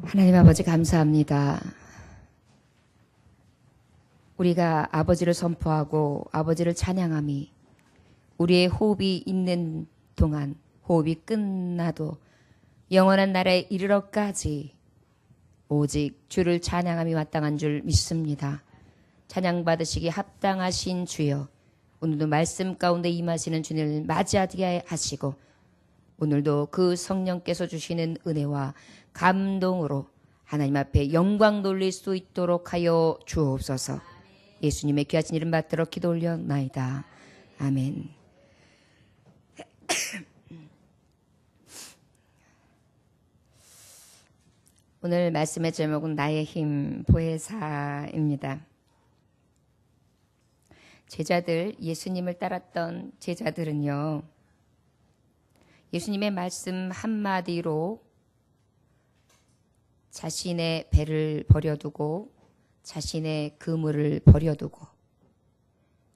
하나님 아버지 감사합니다. 우리가 아버지를 선포하고 아버지를 찬양함이 우리의 호흡이 있는 동안 호흡이 끝나도 영원한 나라에 이르러까지 오직 주를 찬양함이 마땅한 줄 믿습니다. 찬양받으시기 합당하신 주여, 오늘도 말씀 가운데 임하시는 주님을 맞이하게 하시고 오늘도 그 성령께서 주시는 은혜와 감동으로 하나님 앞에 영광 돌릴 수 있도록 하여 주옵소서. 예수님의 귀하신 이름 받들어 기도 올려나이다. 아멘. 오늘 말씀의 제목은 나의 힘 보혜사입니다. 제자들, 예수님을 따랐던 제자들은요, 예수님의 말씀 한마디로 자신의 배를 버려두고 자신의 그물을 버려두고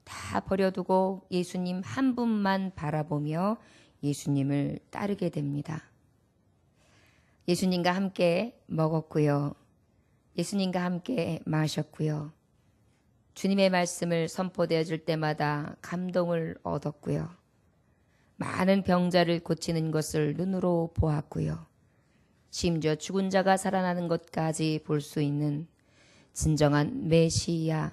다 버려두고 예수님 한 분만 바라보며 예수님을 따르게 됩니다. 예수님과 함께 먹었고요. 예수님과 함께 마셨고요. 주님의 말씀을 선포되어질 때마다 감동을 얻었고요. 많은 병자를 고치는 것을 눈으로 보았고요. 심지어 죽은 자가 살아나는 것까지 볼 수 있는 진정한 메시아,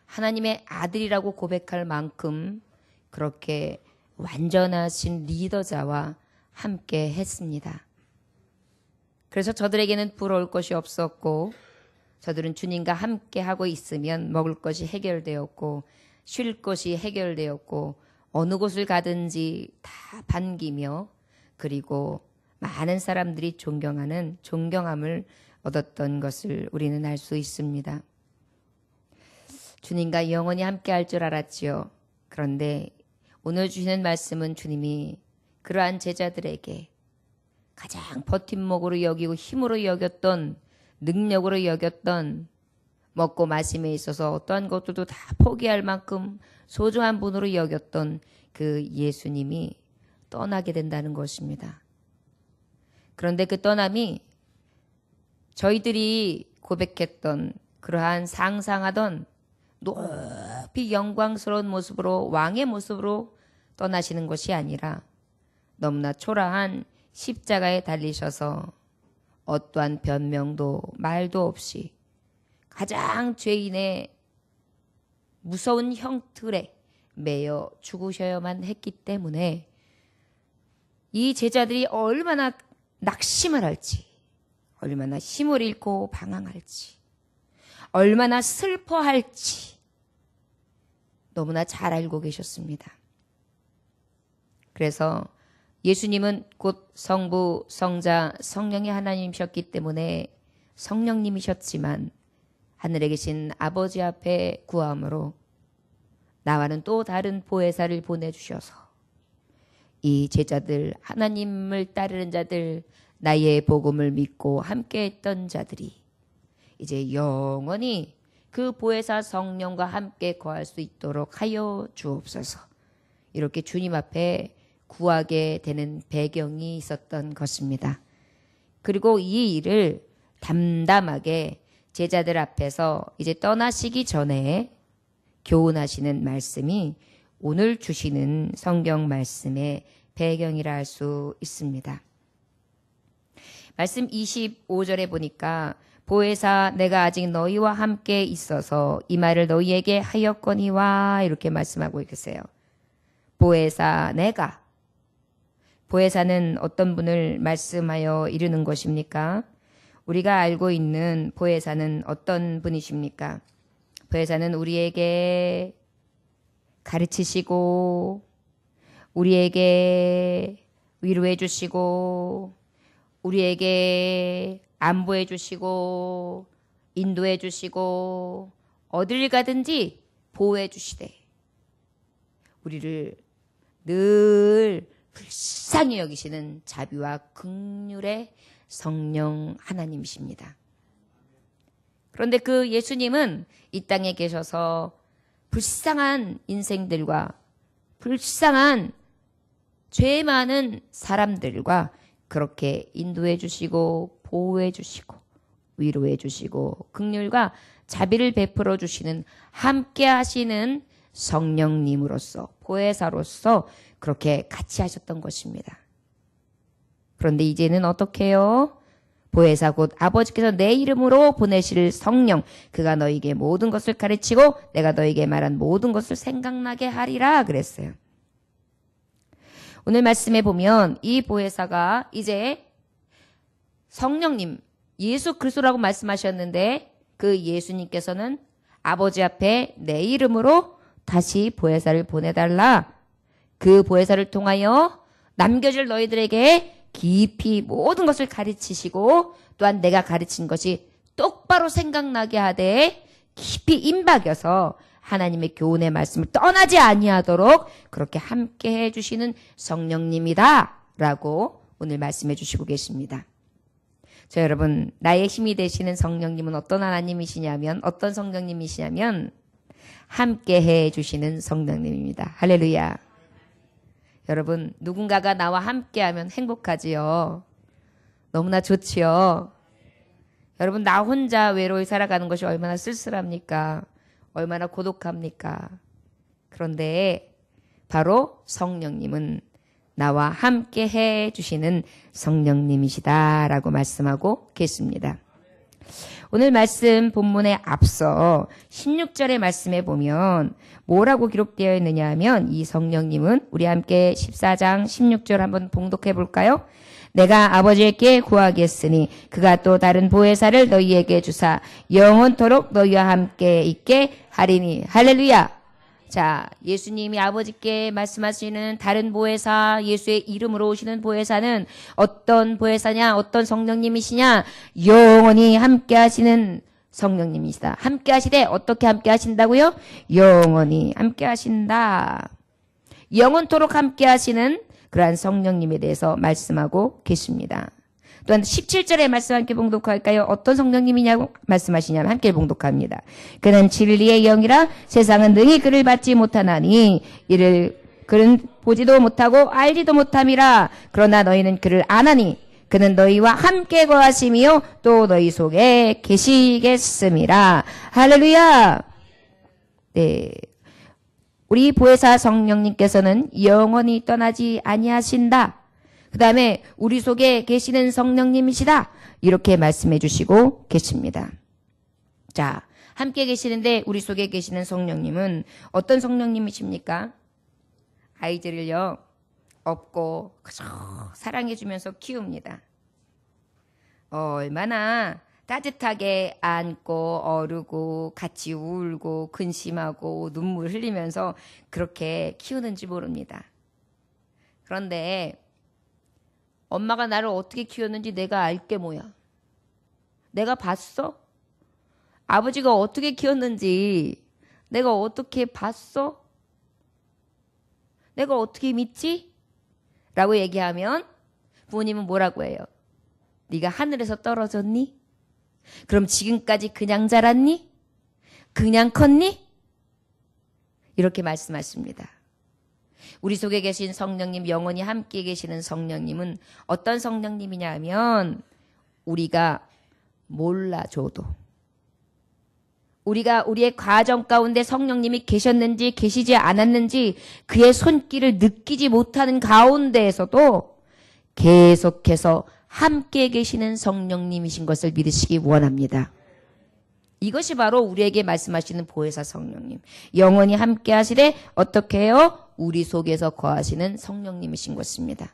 하나님의 아들이라고 고백할 만큼 그렇게 완전하신 리더자와 함께 했습니다. 그래서 저들에게는 부러울 것이 없었고, 저들은 주님과 함께 하고 있으면 먹을 것이 해결되었고 쉴 것이 해결되었고 어느 곳을 가든지 다 반기며, 그리고 많은 사람들이 존경하는 존경함을 얻었던 것을 우리는 알 수 있습니다. 주님과 영원히 함께 할 줄 알았지요. 그런데 오늘 주시는 말씀은 주님이 그러한 제자들에게 가장 버팀목으로 여기고 힘으로 여겼던, 능력으로 여겼던, 먹고 마심에 있어서 어떠한 것들도 다 포기할 만큼 소중한 분으로 여겼던 그 예수님이 떠나게 된다는 것입니다. 그런데 그 떠남이 저희들이 고백했던 그러한 상상하던 높이 영광스러운 모습으로, 왕의 모습으로 떠나시는 것이 아니라 너무나 초라한 십자가에 달리셔서 어떠한 변명도 말도 없이 가장 죄인의 무서운 형틀에 매여 죽으셔야만 했기 때문에 이 제자들이 얼마나 낙심을 할지, 얼마나 힘을 잃고 방황할지, 얼마나 슬퍼할지 너무나 잘 알고 계셨습니다. 그래서 예수님은 곧 성부, 성자, 성령의 하나님이셨기 때문에 성령님이셨지만 하늘에 계신 아버지 앞에 구함으로 나와는 또 다른 보혜사를 보내주셔서 이 제자들, 하나님을 따르는 자들, 나의 복음을 믿고 함께했던 자들이 이제 영원히 그 보혜사 성령과 함께 거할 수 있도록 하여 주옵소서. 이렇게 주님 앞에 구하게 되는 배경이 있었던 것입니다. 그리고 이 일을 담담하게 제자들 앞에서 이제 떠나시기 전에 교훈하시는 말씀이 오늘 주시는 성경 말씀의 배경이라 할 수 있습니다. 말씀 25절에 보니까 보혜사 내가 아직 너희와 함께 있어서 이 말을 너희에게 하였거니와 이렇게 말씀하고 계세요. 보혜사 내가, 보혜사는 어떤 분을 말씀하여 이르는 것입니까? 우리가 알고 있는 보혜사는 어떤 분이십니까? 보혜사는 우리에게 가르치시고 우리에게 위로해 주시고 우리에게 안보해 주시고 인도해 주시고 어딜 가든지 보호해 주시되 우리를 늘 불쌍히 여기시는 자비와 긍휼의 성령 하나님이십니다. 그런데 그 예수님은 이 땅에 계셔서 불쌍한 인생들과 불쌍한 죄 많은 사람들과 그렇게 인도해 주시고 보호해 주시고 위로해 주시고 긍휼과 자비를 베풀어 주시는 함께 하시는 성령님으로서 보혜사로서 그렇게 같이 하셨던 것입니다. 그런데 이제는 어떻게 해요? 보혜사 곧 아버지께서 내 이름으로 보내실 성령 그가 너에게 모든 것을 가르치고 내가 너에게 말한 모든 것을 생각나게 하리라 그랬어요. 오늘 말씀에 보면 이 보혜사가 이제 성령님 예수 그리스도라고 말씀하셨는데 그 예수님께서는 아버지 앞에 내 이름으로 다시 보혜사를 보내달라. 그 보혜사를 통하여 남겨줄 너희들에게 깊이 모든 것을 가르치시고 또한 내가 가르친 것이 똑바로 생각나게 하되 깊이 임박여서 하나님의 교훈의 말씀을 떠나지 아니하도록 그렇게 함께 해주시는 성령님이다 라고 오늘 말씀해 주시고 계십니다. 저 여러분 나의 힘이 되시는 성령님은 어떤 하나님이시냐면 어떤 성령님이시냐면 함께 해주시는 성령님입니다. 할렐루야. 여러분 누군가가 나와 함께하면 행복하지요. 너무나 좋지요. 여러분 나 혼자 외로이 살아가는 것이 얼마나 쓸쓸합니까? 얼마나 고독합니까? 그런데 바로 성령님은 나와 함께 해주시는 성령님이시다라고 말씀하고 계십니다. 오늘 말씀 본문에 앞서 16절의 말씀에 보면 뭐라고 기록되어 있느냐 하면 이 성령님은 우리 함께 14장 16절 한번 봉독해 볼까요? 내가 아버지께 구하겠으니 그가 또 다른 보혜사를 너희에게 주사 영원토록 너희와 함께 있게 하리니. 할렐루야. 자, 예수님이 아버지께 말씀하시는 다른 보혜사, 예수의 이름으로 오시는 보혜사는 어떤 보혜사냐, 어떤 성령님이시냐? 영원히 함께 하시는 성령님이시다. 함께 하시되 어떻게 함께 하신다고요? 영원히 함께 하신다. 영원토록 함께 하시는 그러한 성령님에 대해서 말씀하고 계십니다. 또한 17절의 말씀 함께 봉독할까요? 어떤 성령님이냐고 말씀하시냐면 함께 봉독합니다. 그는 진리의 영이라 세상은 능히 그를 받지 못하나니 이를 그는 보지도 못하고 알지도 못함이라. 그러나 너희는 그를 아나니 그는 너희와 함께 거하시며 또 너희 속에 계시겠음이라. 할렐루야. 네. 우리 보혜사 성령님께서는 영원히 떠나지 아니하신다. 그 다음에 우리 속에 계시는 성령님이시다. 이렇게 말씀해 주시고 계십니다. 자, 함께 계시는데 우리 속에 계시는 성령님은 어떤 성령님이십니까? 아이들을요, 업고 그저 사랑해 주면서 키웁니다. 얼마나 따뜻하게 안고 어르고 같이 울고 근심하고 눈물 흘리면서 그렇게 키우는지 모릅니다. 그런데 엄마가 나를 어떻게 키웠는지 내가 알게 뭐야? 내가 봤어? 아버지가 어떻게 키웠는지 내가 어떻게 봤어? 내가 어떻게 믿지? 라고 얘기하면 부모님은 뭐라고 해요? 네가 하늘에서 떨어졌니? 그럼 지금까지 그냥 자랐니? 그냥 컸니? 이렇게 말씀하십니다. 우리 속에 계신 성령님, 영원히 함께 계시는 성령님은 어떤 성령님이냐 하면 우리가 몰라줘도 우리가 우리의 과정 가운데 성령님이 계셨는지 계시지 않았는지 그의 손길을 느끼지 못하는 가운데에서도 계속해서 함께 계시는 성령님이신 것을 믿으시기 원합니다. 이것이 바로 우리에게 말씀하시는 보혜사 성령님. 영원히 함께 하시되 어떻게 해요? 우리 속에서 거하시는 성령님이신 것입니다.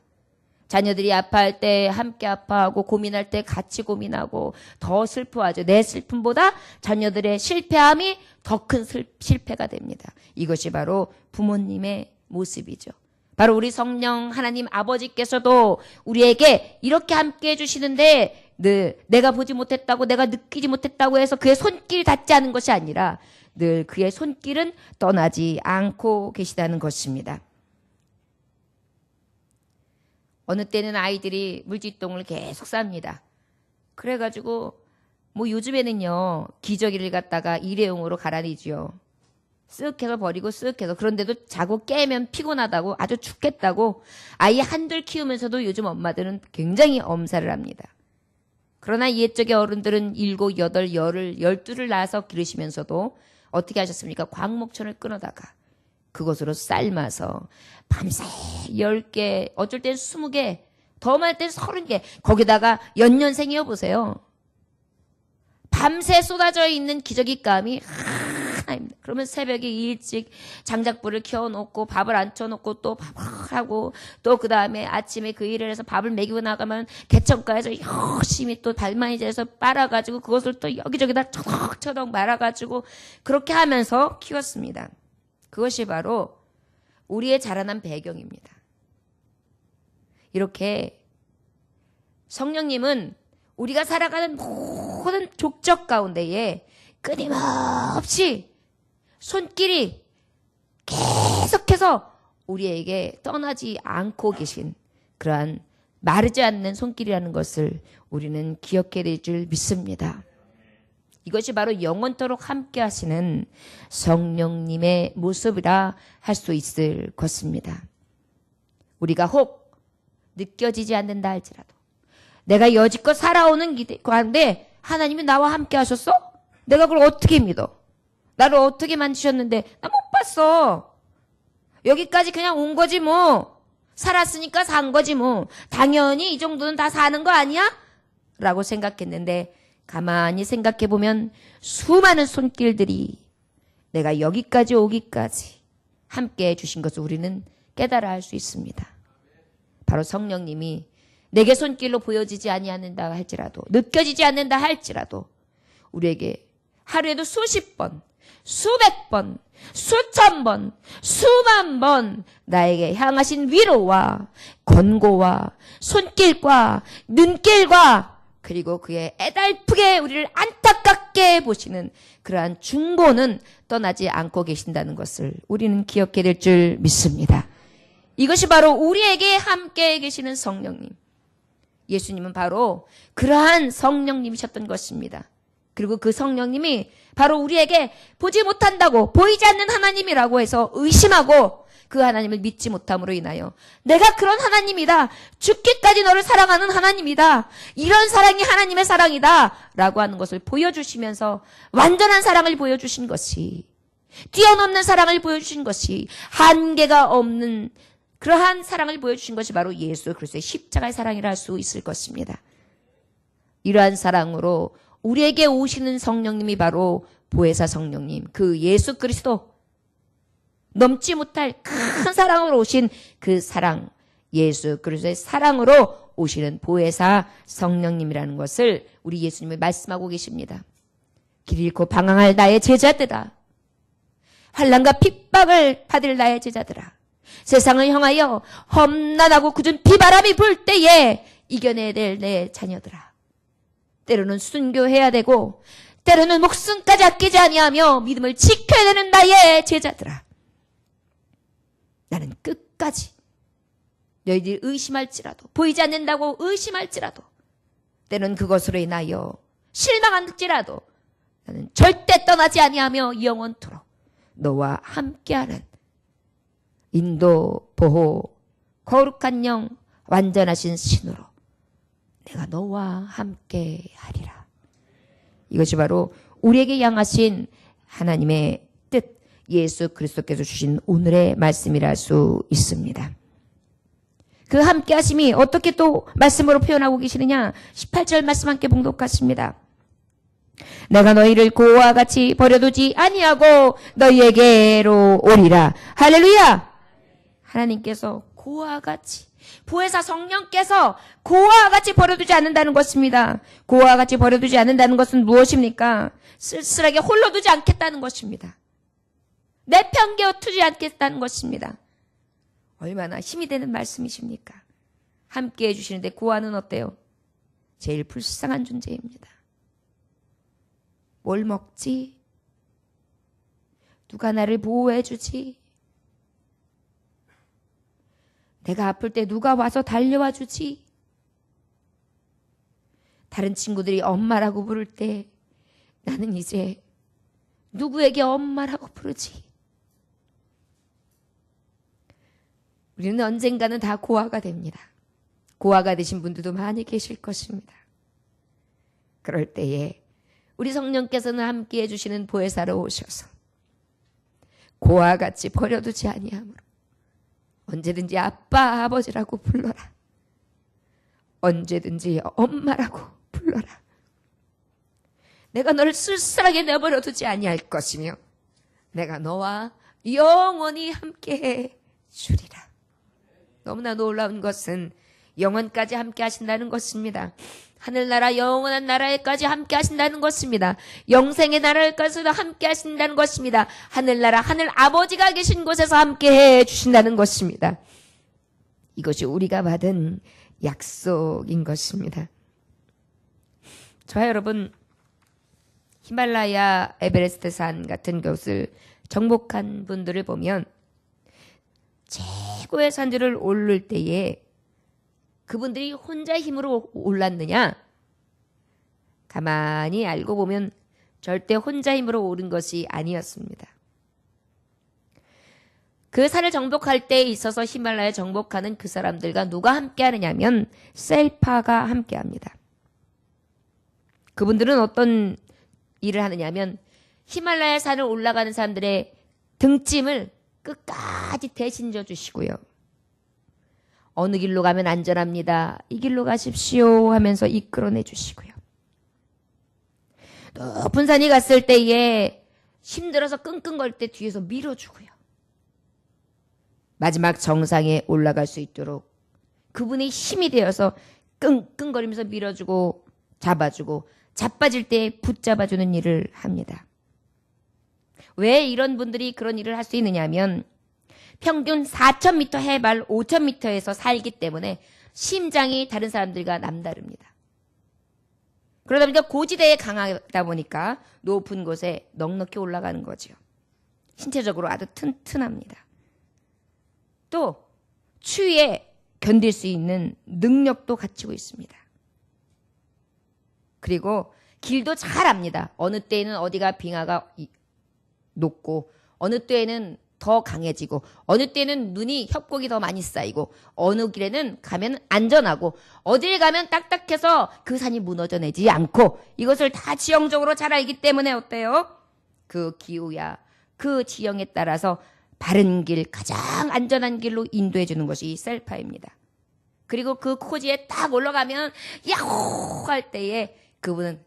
자녀들이 아파할 때 함께 아파하고 고민할 때 같이 고민하고 더 슬퍼하죠. 내 슬픔보다 자녀들의 실패함이 더 큰 실패가 됩니다. 이것이 바로 부모님의 모습이죠. 바로 우리 성령 하나님 아버지께서도 우리에게 이렇게 함께 해주시는데 늘 내가 보지 못했다고 내가 느끼지 못했다고 해서 그의 손길 닿지 않은 것이 아니라 늘 그의 손길은 떠나지 않고 계시다는 것입니다. 어느 때는 아이들이 물질똥을 계속 쌉니다. 그래가지고 뭐 요즘에는요 기저귀를 갖다가 일회용으로 갈아내지요. 쓱 해서 버리고 쓱 해서. 그런데도 자고 깨면 피곤하다고 아주 죽겠다고 아이 한둘 키우면서도 요즘 엄마들은 굉장히 엄살을 합니다. 그러나 옛적의 어른들은 7, 8, 10을 12를 낳아서 기르시면서도 어떻게 하셨습니까? 광목천을 끊어다가 그것으로 삶아서 밤새 10개, 어쩔 땐 20개, 더 많을 땐 30개, 거기다가 연년생이어 보세요. 밤새 쏟아져 있는 기저귀감이 하나입니다. 그러면 새벽에 일찍 장작불을 켜놓고 밥을 앉혀놓고 또 밥을 하고 또 그 다음에 아침에 그 일을 해서 밥을 먹이고 나가면 개천가에서 열심히 또 달마니제에서 빨아가지고 그것을 또 여기저기다 처덕처덕 말아가지고 그렇게 하면서 키웠습니다. 그것이 바로 우리의 자라난 배경입니다. 이렇게 성령님은 우리가 살아가는 모든 족적 가운데에 끊임없이 손길이 계속해서 우리에게 떠나지 않고 계신 그러한 마르지 않는 손길이라는 것을 우리는 기억해야 될 줄 믿습니다. 이것이 바로 영원토록 함께 하시는 성령님의 모습이라 할 수 있을 것입니다. 우리가 혹 느껴지지 않는다 할지라도 내가 여지껏 살아오는 가운데 하나님이 나와 함께 하셨어? 내가 그걸 어떻게 믿어? 나를 어떻게 만드셨는데 나 못 봤어. 여기까지 그냥 온 거지 뭐. 살았으니까 산 거지 뭐. 당연히 이 정도는 다 사는 거 아니야? 라고 생각했는데 가만히 생각해보면 수많은 손길들이 내가 여기까지 오기까지 함께 해주신 것을 우리는 깨달아 할 수 있습니다. 바로 성령님이 내게 손길로 보여지지 아니하는다 할지라도 느껴지지 않는다 할지라도 우리에게 하루에도 수십 번, 수백 번, 수천 번, 수만 번 나에게 향하신 위로와 권고와 손길과 눈길과 그리고 그의 애달프게 우리를 안타깝게 보시는 그러한 중보는 떠나지 않고 계신다는 것을 우리는 기억해야 될 줄 믿습니다. 이것이 바로 우리에게 함께 계시는 성령님. 예수님은 바로 그러한 성령님이셨던 것입니다. 그리고 그 성령님이 바로 우리에게 보지 못한다고 보이지 않는 하나님이라고 해서 의심하고 그 하나님을 믿지 못함으로 인하여 내가 그런 하나님이다. 죽기까지 너를 사랑하는 하나님이다. 이런 사랑이 하나님의 사랑이다. 라고 하는 것을 보여주시면서 완전한 사랑을 보여주신 것이 뛰어넘는 사랑을 보여주신 것이 한계가 없는 그러한 사랑을 보여주신 것이 바로 예수 그리스도의 십자가의 사랑이라 할 수 있을 것입니다. 이러한 사랑으로 우리에게 오시는 성령님이 바로 보혜사 성령님, 그 예수 그리스도 넘지 못할 큰 사랑으로 오신 그 사랑, 예수 그리스도의 사랑으로 오시는 보혜사 성령님이라는 것을 우리 예수님이 말씀하고 계십니다. 길 잃고 방황할 나의 제자들아, 환난과 핍박을 받을 나의 제자들아, 세상을 향하여 험난하고 굳은 비바람이 불 때에 이겨내야 될 내 자녀들아, 때로는 순교해야 되고 때로는 목숨까지 아끼지 아니하며 믿음을 지켜야 되는 나의 제자들아, 나는 끝까지 너희들이 의심할지라도 보이지 않는다고 의심할지라도 때로는 그것으로 인하여 실망할지라도 나는 절대 떠나지 아니하며 영원토록 너와 함께하는 인도, 보호, 거룩한 영, 완전하신 신으로 내가 너와 함께 하리라. 이것이 바로 우리에게 향하신 하나님의 뜻, 예수 그리스도께서 주신 오늘의 말씀이라 할 수 있습니다. 그 함께 하심이 어떻게 또 말씀으로 표현하고 계시느냐? 18절 말씀 함께 봉독하십니다. 내가 너희를 고와 같이 버려두지 아니하고 너희에게로 오리라. 할렐루야! 하나님께서 고와 같이, 보혜사 성령께서 고와 같이 버려두지 않는다는 것입니다. 고와 같이 버려두지 않는다는 것은 무엇입니까? 쓸쓸하게 홀로 두지 않겠다는 것입니다. 내팽개어 두지 않겠다는 것입니다. 얼마나 힘이 되는 말씀이십니까? 함께 해주시는데 고아는 어때요? 제일 불쌍한 존재입니다. 뭘 먹지? 누가 나를 보호해주지? 내가 아플 때 누가 와서 달려와 주지? 다른 친구들이 엄마라고 부를 때 나는 이제 누구에게 엄마라고 부르지? 우리는 언젠가는 다 고아가 됩니다. 고아가 되신 분들도 많이 계실 것입니다. 그럴 때에 우리 성령께서는 함께해 주시는 보혜사로 오셔서 고와 같이 버려두지 아니하므로 언제든지 아빠 아버지라고 불러라. 언제든지 엄마라고 불러라. 내가 너를 쓸쓸하게 내버려 두지 아니할 것이며 내가 너와 영원히 함께해 주리라. 너무나 놀라운 것은 영원까지 함께 하신다는 것입니다. 하늘나라 영원한 나라에까지 함께 하신다는 것입니다. 영생의 나라에까지도 함께 하신다는 것입니다. 하늘나라 하늘 아버지가 계신 곳에서 함께 해 주신다는 것입니다. 이것이 우리가 받은 약속인 것입니다. 저와 여러분, 히말라야 에베레스트 산 같은 곳을 정복한 분들을 보면 최고의 산들을 오를 때에 그분들이 혼자 힘으로 올랐느냐? 가만히 알고 보면 절대 혼자 힘으로 오른 것이 아니었습니다. 그 산을 정복할 때에 있어서 히말라야 정복하는 그 사람들과 누가 함께 하느냐면 셀파가 함께 합니다. 그분들은 어떤 일을 하느냐면 히말라야 산을 올라가는 사람들의 등짐을 끝까지 대신져 주시고요. 어느 길로 가면 안전합니다. 이 길로 가십시오 하면서 이끌어내 주시고요. 높은 산이 갔을 때에 힘들어서 끙끙거릴 때 뒤에서 밀어주고요. 마지막 정상에 올라갈 수 있도록 그분의 힘이 되어서 끙끙거리면서 밀어주고 잡아주고 자빠질 때 붙잡아주는 일을 합니다. 왜 이런 분들이 그런 일을 할 수 있느냐면 평균 4,000m 해발 5,000m에서 살기 때문에 심장이 다른 사람들과 남다릅니다. 그러다 보니까 고지대에 강하다 보니까 높은 곳에 넉넉히 올라가는 거죠. 신체적으로 아주 튼튼합니다. 또 추위에 견딜 수 있는 능력도 갖추고 있습니다. 그리고 길도 잘 압니다. 어느 때에는 어디가 빙하가 높고 어느 때에는 더 강해지고 어느 때는 눈이 협곡이 더 많이 쌓이고 어느 길에는 가면 안전하고 어딜 가면 딱딱해서 그 산이 무너져 내지 않고 이것을 다 지형적으로 잘 알기 때문에 어때요? 그 기후야 그 지형에 따라서 바른 길 가장 안전한 길로 인도해 주는 것이 이 셀파입니다. 그리고 그 코지에 딱 올라가면 야호 할 때에 그분은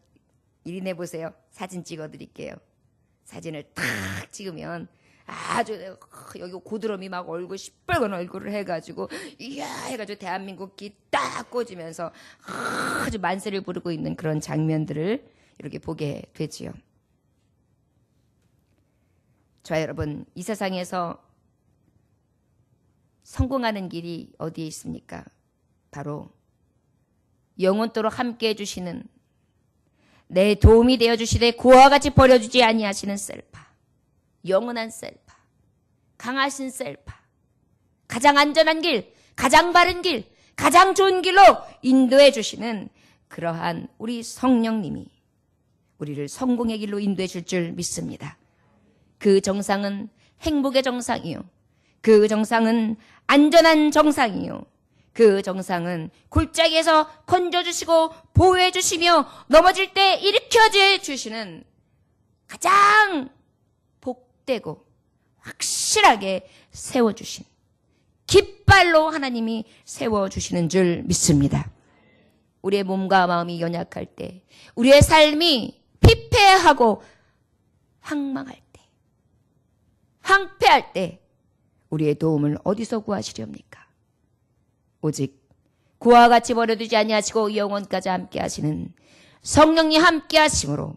이리 내보세요. 사진 찍어 드릴게요. 사진을 딱 찍으면 아주 여기 고드름이 막 얼굴 시뻘건 얼굴을 해가지고 이야 해가지고 대한민국이 딱 꽂으면서 아주 만세를 부르고 있는 그런 장면들을 이렇게 보게 되지요. 자 여러분, 이 세상에서 성공하는 길이 어디에 있습니까? 바로 영원토록 함께해 주시는 내 도움이 되어주시되 고와 같이 버려주지 아니하시는 셀파, 영원한 셀파, 강하신 셀파, 가장 안전한 길, 가장 바른 길, 가장 좋은 길로 인도해 주시는 그러한 우리 성령님이 우리를 성공의 길로 인도해 줄 줄 믿습니다. 그 정상은 행복의 정상이요. 그 정상은 안전한 정상이요. 그 정상은 골짜기에서 건져주시고 보호해주시며 넘어질 때 일으켜주시는 가장 복되고 확실하게 세워주신 깃발로 하나님이 세워주시는 줄 믿습니다. 우리의 몸과 마음이 연약할 때, 우리의 삶이 피폐하고 황망할 때, 황폐할 때 우리의 도움을 어디서 구하시렵니까? 오직 고와 같이 버려두지 아니하시고 영원까지 함께 하시는 성령님 함께 하심으로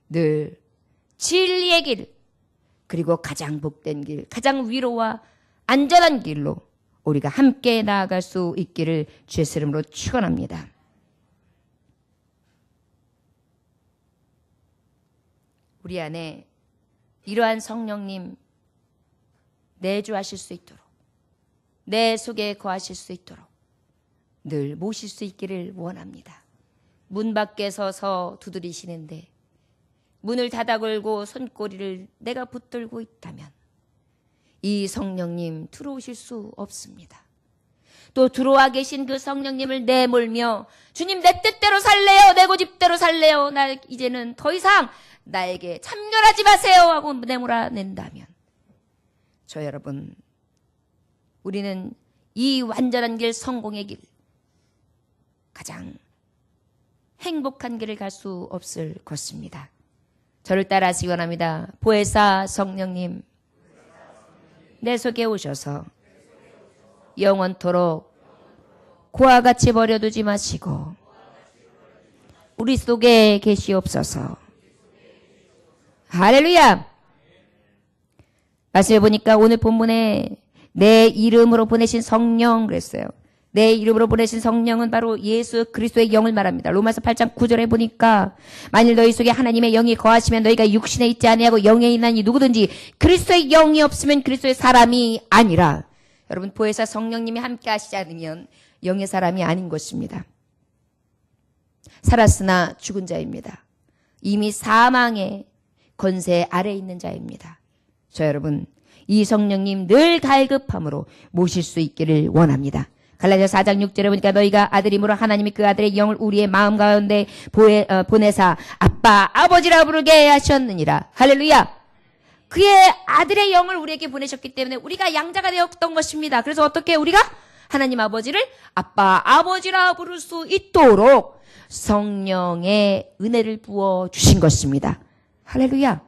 늘 진리의 길, 그리고 가장 복된 길, 가장 위로와 안전한 길로 우리가 함께 나아갈 수 있기를 주의 이름으로 축원합니다. 우리 안에 이러한 성령님 내주하실 수 있도록, 내 속에 거하실 수 있도록 늘 모실 수 있기를 원합니다. 문 밖에 서서 두드리시는데 문을 닫아 걸고 손꼬리를 내가 붙들고 있다면 이 성령님 들어오실 수 없습니다. 또 들어와 계신 그 성령님을 내몰며 주님 내 뜻대로 살래요, 내 고집대로 살래요, 살래요. 나 이제는 더 이상 나에게 참견하지 마세요 하고 내몰아낸다면, 저 여러분, 우리는 이 완전한 길, 성공의 길, 가장 행복한 길을 갈 수 없을 것입니다. 저를 따라하시기 원합니다. 보혜사 성령님, 내 속에 오셔서 영원토록 고와 같이 버려두지 마시고 우리 속에 계시옵소서. 할렐루야. 말씀해 보니까 오늘 본문에 내 이름으로 보내신 성령 그랬어요. 내 이름으로 보내신 성령은 바로 예수 그리스도의 영을 말합니다. 로마서 8장 9절에 보니까 만일 너희 속에 하나님의 영이 거하시면 너희가 육신에 있지 아니하고 영에 있나니 누구든지 그리스도의 영이 없으면 그리스도의 사람이 아니라. 여러분, 보혜사 성령님이 함께 하시지 않으면 영의 사람이 아닌 것입니다. 살았으나 죽은 자입니다. 이미 사망의 권세 아래에 있는 자입니다. 저 여러분, 이 성령님 늘 갈급함으로 모실 수 있기를 원합니다. 갈라디아서 4장 6절에 보니까 너희가 아들이므로 하나님이 그 아들의 영을 우리의 마음 가운데 보내사 아빠 아버지라 부르게 하셨느니라. 할렐루야. 그의 아들의 영을 우리에게 보내셨기 때문에 우리가 양자가 되었던 것입니다. 그래서 어떻게 우리가 하나님 아버지를 아빠 아버지라 부를 수 있도록 성령의 은혜를 부어주신 것입니다. 할렐루야.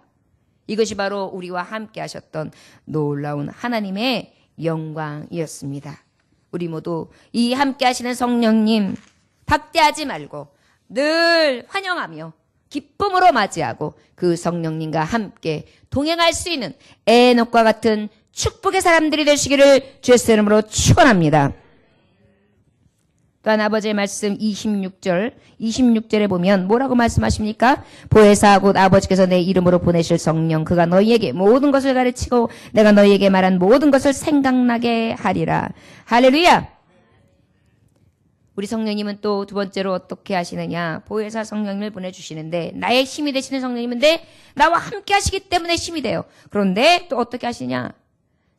이것이 바로 우리와 함께 하셨던 놀라운 하나님의 영광이었습니다. 우리 모두 이 함께 하시는 성령님 박대하지 말고 늘 환영하며 기쁨으로 맞이하고 그 성령님과 함께 동행할 수 있는 에녹과 같은 축복의 사람들이 되시기를 주의 이름으로 축원합니다. 또한 아버지의 말씀 26절에 보면 뭐라고 말씀하십니까? 보혜사 곧 아버지께서 내 이름으로 보내실 성령 그가 너희에게 모든 것을 가르치고 내가 너희에게 말한 모든 것을 생각나게 하리라. 할렐루야. 우리 성령님은 또 두 번째로 어떻게 하시느냐? 보혜사 성령님을 보내주시는데 나의 힘이 되시는 성령님인데 나와 함께 하시기 때문에 힘이 돼요. 그런데 또 어떻게 하시냐?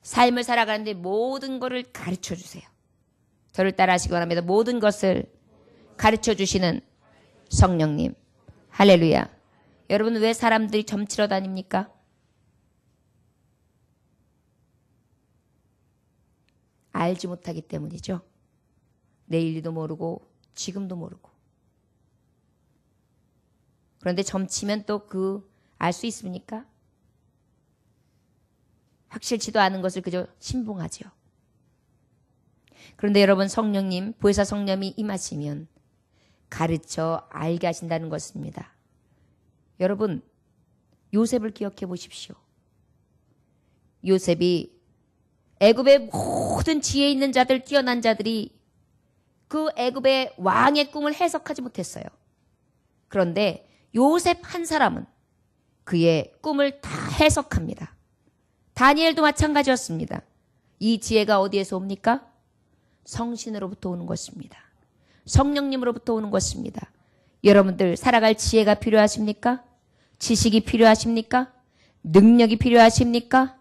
삶을 살아가는데 모든 것을 가르쳐 주세요. 저를 따라 하시기 원합니다. 모든 것을 가르쳐 주시는 성령님. 할렐루야. 여러분, 왜 사람들이 점치러 다닙니까? 알지 못하기 때문이죠. 내일도 모르고 지금도 모르고. 그런데 점치면 또 알 수 있습니까? 확실치도 않은 것을 그저 신봉하죠. 그런데 여러분, 성령님, 보혜사 성령이 임하시면 가르쳐 알게 하신다는 것입니다. 여러분, 요셉을 기억해 보십시오. 요셉이 애굽의 모든 지혜 있는 자들, 뛰어난 자들이 그 애굽의 왕의 꿈을 해석하지 못했어요. 그런데 요셉 한 사람은 그의 꿈을 다 해석합니다. 다니엘도 마찬가지였습니다. 이 지혜가 어디에서 옵니까? 성신으로부터 오는 것입니다. 성령님으로부터 오는 것입니다. 여러분들 살아갈 지혜가 필요하십니까? 지식이 필요하십니까? 능력이 필요하십니까?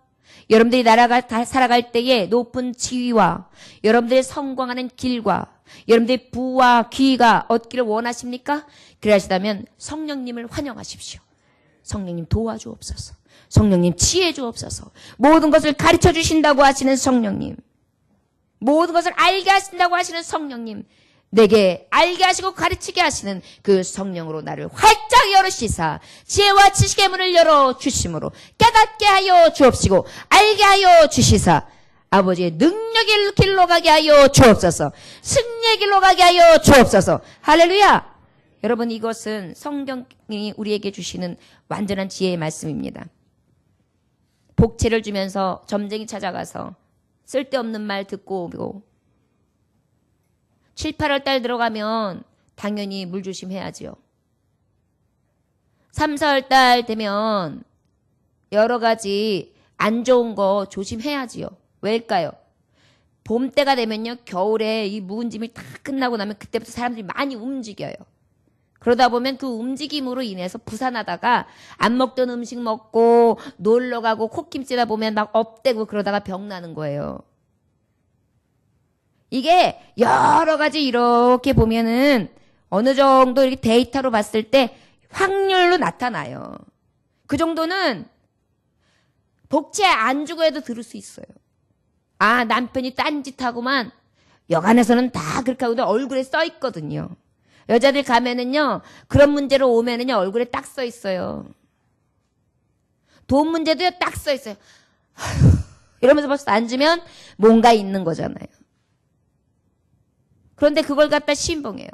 여러분들이 살아갈 때에 높은 지위와 여러분들의 성공하는 길과 여러분들의 부와 귀가 얻기를 원하십니까? 그러시다면 성령님을 환영하십시오. 성령님 도와주옵소서. 성령님 지혜 주옵소서. 모든 것을 가르쳐 주신다고 하시는 성령님, 모든 것을 알게 하신다고 하시는 성령님, 내게 알게 하시고 가르치게 하시는 그 성령으로 나를 활짝 열으시사 지혜와 지식의 문을 열어주심으로 깨닫게 하여 주옵시고 알게 하여 주시사 아버지의 능력의 길로 가게 하여 주옵소서. 승리의 길로 가게 하여 주옵소서. 할렐루야. 여러분, 이것은 성경이 우리에게 주시는 완전한 지혜의 말씀입니다. 복채를 주면서 점쟁이 찾아가서 쓸데없는 말 듣고 오고 7, 8월 달 들어가면 당연히 물 조심해야지요. 3, 4월 달 되면 여러 가지 안 좋은 거 조심해야지요. 왜일까요? 봄 때가 되면요, 겨울에 이 묵은짐이 다 끝나고 나면 그때부터 사람들이 많이 움직여요. 그러다 보면 그 움직임으로 인해서 부산하다가 안 먹던 음식 먹고 놀러 가고 콧김 찌다 보면 막 업되고 그러다가 병 나는 거예요. 이게 여러 가지 이렇게 보면은 어느 정도 이렇게 데이터로 봤을 때 확률로 나타나요. 그 정도는 복채 안 주고 해도 들을 수 있어요. 아, 남편이 딴짓하고만 여간에서는 다 그렇게 하고 얼굴에 써 있거든요. 여자들 가면은요, 그런 문제로 오면은요, 얼굴에 딱 써 있어요. 돈 문제도요, 딱 써 있어요. 아휴, 이러면서 벌써 앉으면 뭔가 있는 거잖아요. 그런데 그걸 갖다 신봉해요.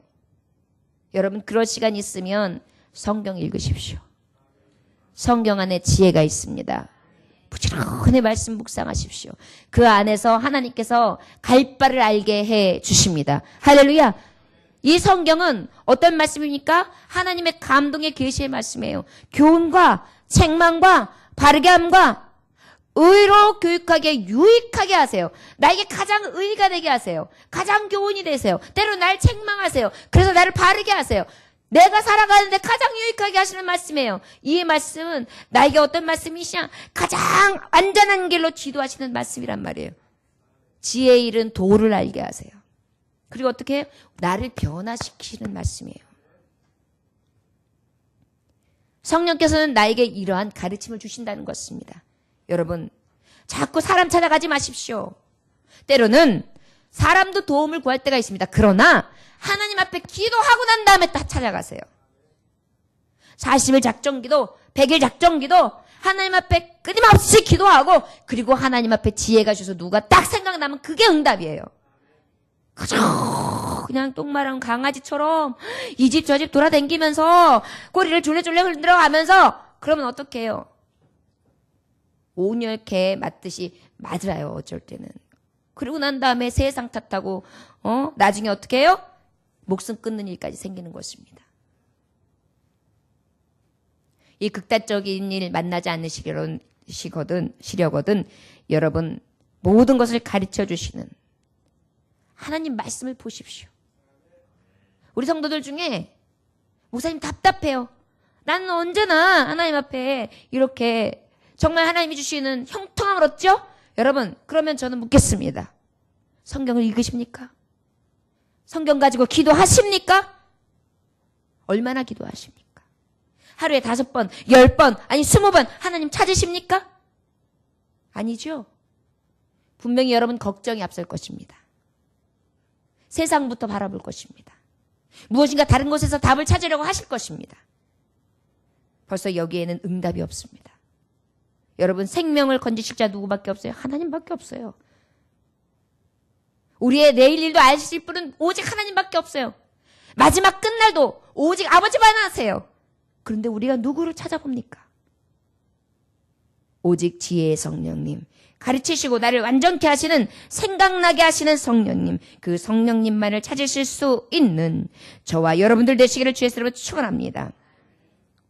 여러분, 그럴 시간 있으면 성경 읽으십시오. 성경 안에 지혜가 있습니다. 부지런히 말씀 묵상하십시오. 그 안에서 하나님께서 갈 바를 알게 해 주십니다. 할렐루야. 이 성경은 어떤 말씀입니까? 하나님의 감동의 계시의 말씀이에요. 교훈과 책망과 바르게 함과 의로 교육하게 유익하게 하세요. 나에게 가장 의의가 되게 하세요. 가장 교훈이 되세요. 때로 날 책망하세요. 그래서 나를 바르게 하세요. 내가 살아가는데 가장 유익하게 하시는 말씀이에요. 이 말씀은 나에게 어떤 말씀이시냐? 가장 안전한 길로 지도하시는 말씀이란 말이에요. 지혜의 일은 도를 알게 하세요. 그리고 어떻게 해요? 나를 변화시키는 말씀이에요. 성령께서는 나에게 이러한 가르침을 주신다는 것입니다. 여러분, 자꾸 사람 찾아가지 마십시오. 때로는 사람도 도움을 구할 때가 있습니다. 그러나 하나님 앞에 기도하고 난 다음에 딱 찾아가세요. 40일 작정기도, 100일 작정기도 하나님 앞에 끊임없이 기도하고 그리고 하나님 앞에 지혜가 주셔서 누가 딱 생각나면 그게 응답이에요. 그냥 똥마른 강아지처럼 이 집 저 집 돌아다니면서 꼬리를 줄레줄레 흔들어가면서 그러면 어떡해요? 온열개 맞듯이 맞아요. 어쩔 때는. 그리고 난 다음에 세상 탓하고 나중에 어떻게 해요? 목숨 끊는 일까지 생기는 것입니다. 이 극단적인 일 만나지 않으시려거든 여러분 모든 것을 가르쳐 주시는 하나님 말씀을 보십시오. 우리 성도들 중에 목사님 답답해요. 나는 언제나 하나님 앞에 이렇게 정말 하나님이 주시는 형통함을 얻죠? 여러분, 그러면 저는 묻겠습니다. 성경을 읽으십니까? 성경 가지고 기도하십니까? 얼마나 기도하십니까? 하루에 5번, 10번, 아니 20번 하나님 찾으십니까? 아니죠. 분명히 여러분 걱정이 앞설 것입니다. 세상부터 바라볼 것입니다. 무엇인가 다른 곳에서 답을 찾으려고 하실 것입니다. 벌써 여기에는 응답이 없습니다. 여러분 생명을 건지실 자 누구밖에 없어요? 하나님밖에 없어요. 우리의 내일 일도 아실 분은 오직 하나님밖에 없어요. 마지막 끝날도 오직 아버지만 아세요. 그런데 우리가 누구를 찾아봅니까? 오직 지혜의 성령님, 가르치시고 나를 완전케 하시는, 생각나게 하시는 성령님, 그 성령님만을 찾으실 수 있는 저와 여러분들 되시기를 주의 이름으로 축원합니다.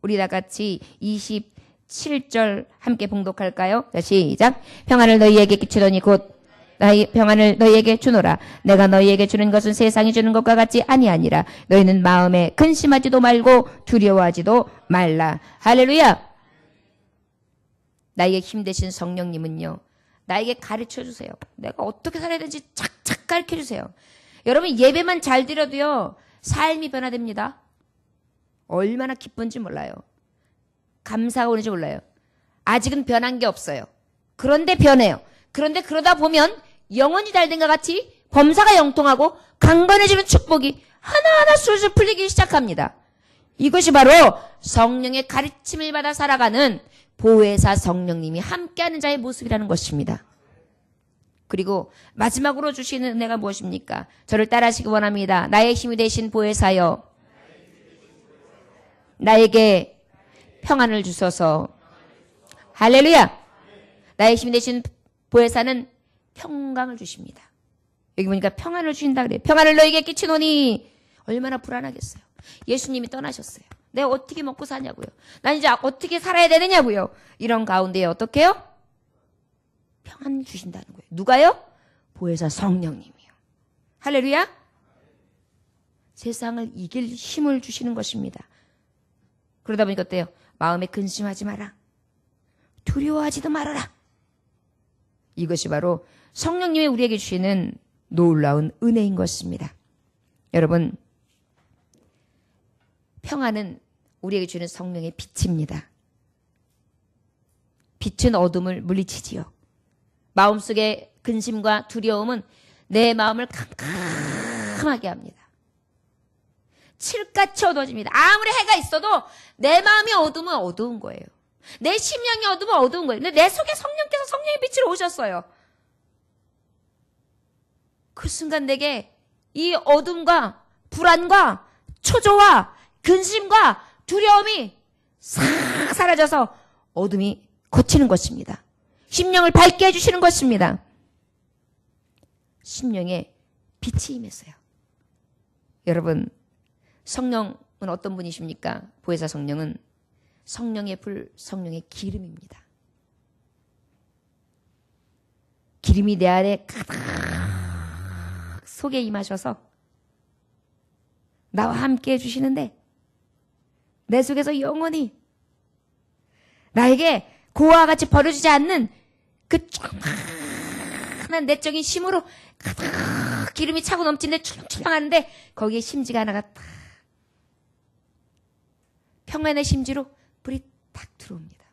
우리 다 같이 27절 함께 봉독할까요? 자, 시작. 평안을 너희에게 끼치더니 곧 나의 평안을 너희에게 주노라. 내가 너희에게 주는 것은 세상이 주는 것과 같지 아니하니라. 너희는 마음에 근심하지도 말고 두려워하지도 말라. 할렐루야. 나에게 힘 되신 성령님은요, 나에게 가르쳐 주세요. 내가 어떻게 살아야 되는지 착착 가르쳐 주세요. 여러분 예배만 잘 드려도요 삶이 변화됩니다. 얼마나 기쁜지 몰라요. 감사가 오는지 몰라요. 아직은 변한 게 없어요. 그런데 변해요. 그런데 그러다 보면 영원히 잘된 것 같이 범사가 영통하고 강건해지는 축복이 하나하나 술술 풀리기 시작합니다. 이것이 바로 성령의 가르침을 받아 살아가는 보혜사 성령님이 함께하는 자의 모습이라는 것입니다. 그리고 마지막으로 주시는 은혜가 무엇입니까? 저를 따라하시기 원합니다. 나의 힘이 되신 보혜사여, 나에게 평안을 주소서. 할렐루야. 나의 힘이 되신 보혜사는 평강을 주십니다. 여기 보니까 평안을 주신다 그래요. 평안을 너에게 끼치노니 얼마나 불안하겠어요. 예수님이 떠나셨어요. 내가 어떻게 먹고 사냐고요. 난 이제 어떻게 살아야 되느냐고요. 이런 가운데에 어떻게 해요? 평안 주신다는 거예요. 누가요? 보혜사 성령님이요. 할렐루야. 세상을 이길 힘을 주시는 것입니다. 그러다 보니까 어때요? 마음에 근심하지 마라. 두려워하지도 말아라. 이것이 바로 성령님이 우리에게 주시는 놀라운 은혜인 것입니다. 여러분, 평안은 우리에게 주는 성령의 빛입니다. 빛은 어둠을 물리치지요. 마음속의 근심과 두려움은 내 마음을 캄캄하게 합니다. 칠같이 어두워집니다. 아무리 해가 있어도 내 마음이 어두우면 어두운 거예요. 내 심령이 어두우면 어두운 거예요. 근데 내 속에 성령께서 성령의 빛으로 오셨어요. 그 순간 내게 이 어둠과 불안과 초조와 근심과 두려움이 싹 사라져서 어둠이 거치는 것입니다. 심령을 밝게 해주시는 것입니다. 심령에 빛이 임했어요. 여러분, 성령은 어떤 분이십니까? 보혜사 성령은 성령의 불, 성령의 기름입니다. 기름이 내 안에 가득 속에 임하셔서 나와 함께 해주시는데 내 속에서 영원히 나에게 고아와 같이 버려지지 않는 그 조그만한 내적인 힘으로 가득 기름이 차고 넘치는데 출렁출렁하는데 거기에 심지가 하나가 딱 평안의 심지로 불이 탁 들어옵니다.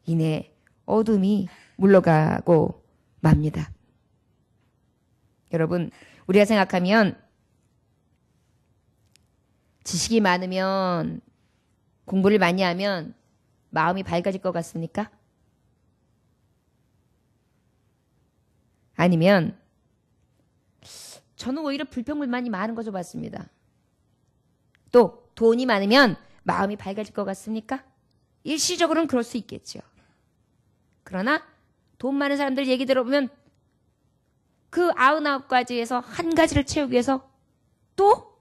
이내 어둠이 물러가고 맙니다. 여러분, 우리가 생각하면 지식이 많으면 공부를 많이 하면 마음이 밝아질 것 같습니까? 아니면 저는 오히려 불평불만이 많은 것으로 봤습니다. 또 돈이 많으면 마음이 밝아질 것 같습니까? 일시적으로는 그럴 수 있겠죠. 그러나 돈 많은 사람들 얘기 들어보면 그 99가지에서 한 가지를 채우기 위해서 또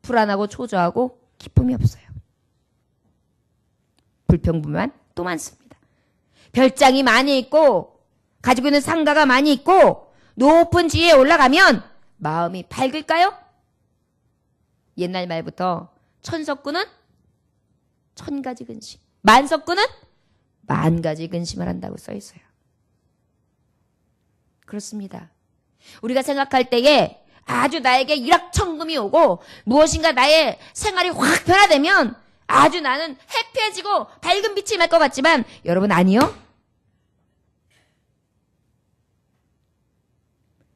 불안하고 초조하고 기쁨이 없어요. 불평불만 또 많습니다. 별장이 많이 있고 가지고 있는 상가가 많이 있고 높은 지위에 올라가면 마음이 밝을까요? 옛날 말부터 천석구는 천가지 근심, 만석구는 만가지 근심을 한다고 써 있어요. 그렇습니다. 우리가 생각할 때에 아주 나에게 일확천금이 오고 무엇인가 나의 생활이 확 변화되면 아주 나는 해피해지고 밝은 빛이 날 것 같지만 여러분 아니요.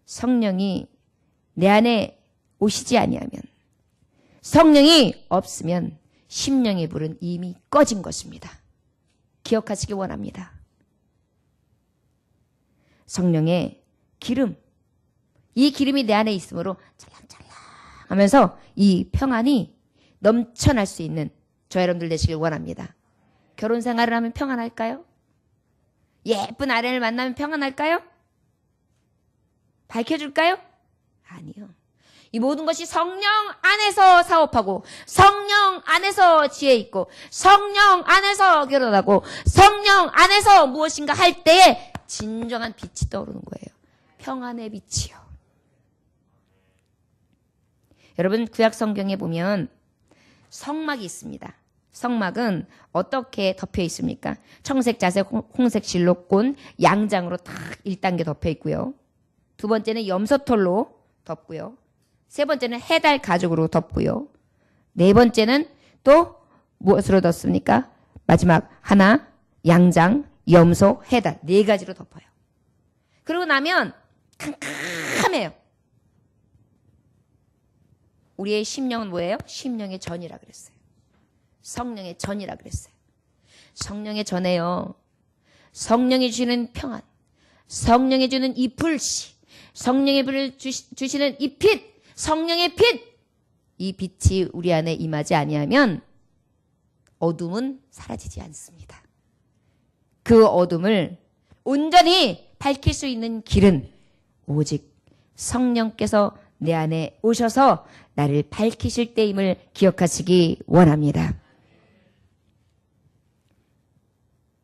성령이 내 안에 오시지 아니하면 성령이 없으면 심령의 불은 이미 꺼진 것입니다. 기억하시기 원합니다. 성령의 기름, 이 기름이 내 안에 있으므로 찰랑찰랑 하면서 이 평안이 넘쳐날 수 있는 저 여러분들 되시길 원합니다. 결혼 생활을 하면 평안할까요? 예쁜 아내를 만나면 평안할까요? 밝혀줄까요? 아니요. 이 모든 것이 성령 안에서 사업하고 성령 안에서 지혜 있고 성령 안에서 결혼하고 성령 안에서 무엇인가 할 때에 진정한 빛이 떠오르는 거예요. 평안의 빛이요. 여러분 구약 성경에 보면 성막이 있습니다. 성막은 어떻게 덮여 있습니까? 청색, 자색, 홍색 실록곤, 양장으로 딱 1단계 덮여 있고요. 두 번째는 염소털로 덮고요. 세 번째는 해달 가죽으로 덮고요. 네 번째는 또 무엇으로 덮습니까? 마지막 하나, 양장, 염소, 해달 네 가지로 덮어요. 그러고 나면 캄캄해요. 우리의 심령은 뭐예요? 심령의 전이라 그랬어요. 성령의 전이라 그랬어요. 성령의 전에요. 성령이 주시는 평안, 성령이 주는 이 불씨, 성령의 불을 주시는 이 빛, 성령의 빛, 이 빛이 우리 안에 임하지 아니하면 어둠은 사라지지 않습니다. 그 어둠을 온전히 밝힐 수 있는 길은 오직 성령께서 내 안에 오셔서 나를 밝히실 때임을 기억하시기 원합니다.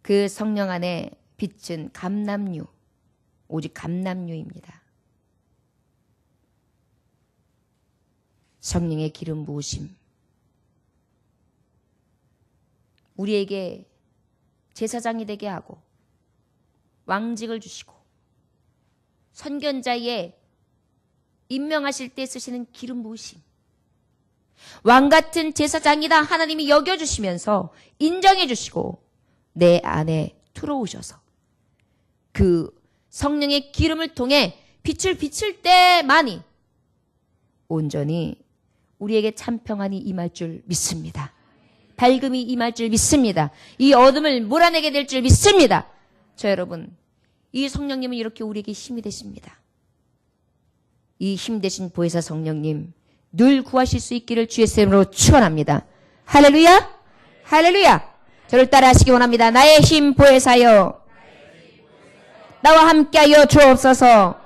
그 성령 안에 빛은 감람류, 오직 감람류입니다. 성령의 기름 부으심. 우리에게 제사장이 되게 하고 왕직을 주시고 선견자에 임명하실 때 쓰시는 기름 부으심. 왕 같은 제사장이다 하나님이 여겨주시면서 인정해 주시고 내 안에 들어오셔서 그 성령의 기름을 통해 빛을 비칠 때만이 온전히 우리에게 참 평안이 임할 줄 믿습니다. 밝음이 임할 줄 믿습니다. 이 어둠을 몰아내게 될 줄 믿습니다. 저 여러분, 이 성령님은 이렇게 우리에게 힘이 되십니다. 이 힘 되신 보혜사 성령님 늘 구하실 수 있기를 주의 이름으로 축원합니다. 할렐루야! 할렐루야! 저를 따라 하시기 원합니다. 나의 힘 보혜사여, 나와 함께하여 주옵소서.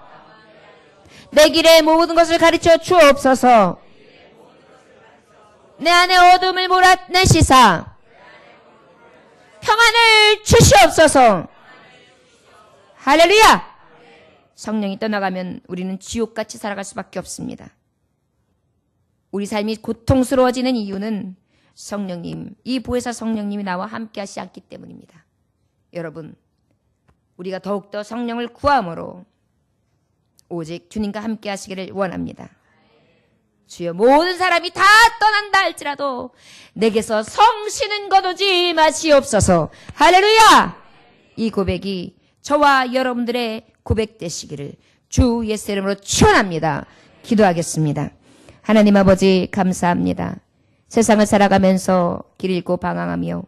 내 길의 모든 것을 가르쳐 주옵소서. 내 안에 어둠을 몰아내시사 평안을 주시옵소서. 할렐루야! 성령이 떠나가면 우리는 지옥같이 살아갈 수밖에 없습니다. 우리 삶이 고통스러워지는 이유는 성령님, 이 보혜사 성령님이 나와 함께 하시지 않기 때문입니다. 여러분, 우리가 더욱더 성령을 구함으로 오직 주님과 함께 하시기를 원합니다. 주여, 모든 사람이 다 떠난다 할지라도 내게서 성신은 거두지 마시옵소서. 할렐루야! 이 고백이 저와 여러분들의 고백 되시기를 주 예수 이름으로 축원합니다. 기도하겠습니다. 하나님 아버지 감사합니다. 세상을 살아가면서 길 잃고 방황하며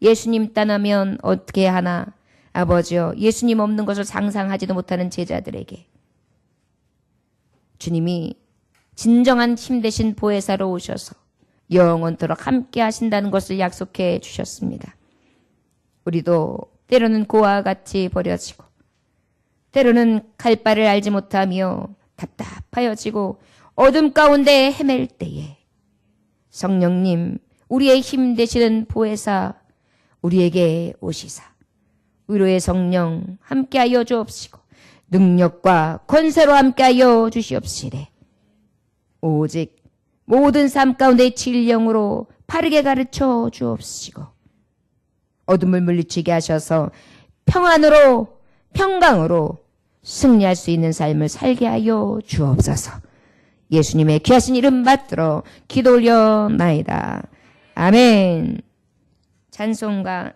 예수님 떠나면 어떻게 하나 아버지여, 예수님 없는 것을 상상하지도 못하는 제자들에게 주님이 진정한 힘 되신 보혜사로 오셔서 영원토록 함께 하신다는 것을 약속해 주셨습니다. 우리도 때로는 고와 같이 버려지고 때로는 갈 바를 알지 못하며 답답하여지고 어둠 가운데 헤맬 때에 성령님, 우리의 힘 되시는 보혜사 우리에게 오시사 위로의 성령 함께하여 주옵시고 능력과 권세로 함께하여 주시옵시되 오직 모든 삶 가운데 진령으로 바르게 가르쳐 주옵시고 어둠을 물리치게 하셔서 평안으로 평강으로 승리할 수 있는 삶을 살게 하여 주옵소서. 예수님의 귀하신 이름 받들어 기도 올려나이다. 아멘. 찬송가